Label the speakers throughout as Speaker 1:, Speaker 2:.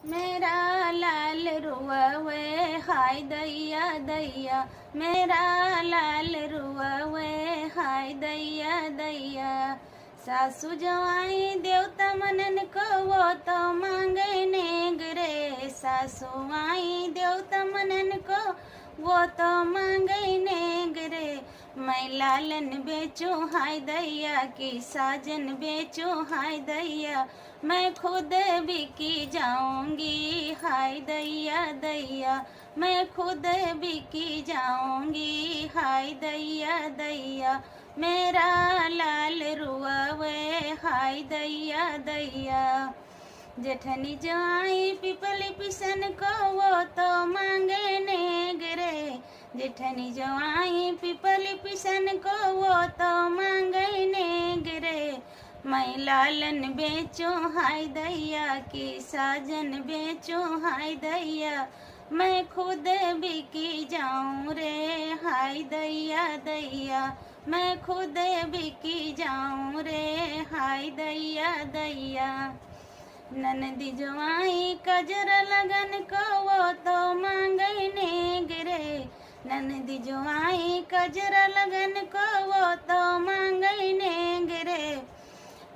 Speaker 1: मेरा लाल रुआवे हाय दैया दैया, मेरा लाल रुआवे हाय दैया दैया। सासू जवाई देवता मनन को वो तो मांगे नेग रे, सासू आई देवता मनन को वो तो मांगे नेग रे। मैं लालन बेचूं हाय दैया की साजन बेचूं हाय दैया, मैं खुद बिकी जाऊंगी हाय दैया दैया, मैं खुद बिकी जाऊंगी हाय दैया दैया। मेरा लाल रुआवे हाय दैया दैया। जेठनी जवाई पिपली पिसन को वो तो मांगे नेग रे, जेठनी जवाई पिपली पिसन को वो तो मांगे नेग रे। मैं लालन बेचूं हाय दैया की साजन बेचूं हाय दैया, मैं खुद बिकी जाऊं रे हाय दैया दैया, मैं खुद बिकी जाऊं रे हाय दैया दैया। ननदी जवाई कजरा लगन को वो तो मांगे नेग रे, ननदी जवाई कजरा लगन को वो तो मांगे नेग रे।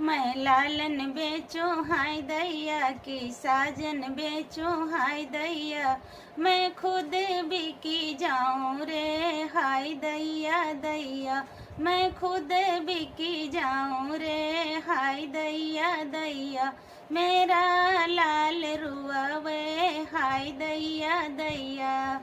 Speaker 1: मैं लालन बेचूं हाय दैया की साजन बेचूं हाय दैया, मैं खुद बिकी जाऊं रे हाय दैया दैया, मैं खुद बिकी जाऊं रे हाय दैया दैया। मेरा लाल रुआवे हाय दैया दैया।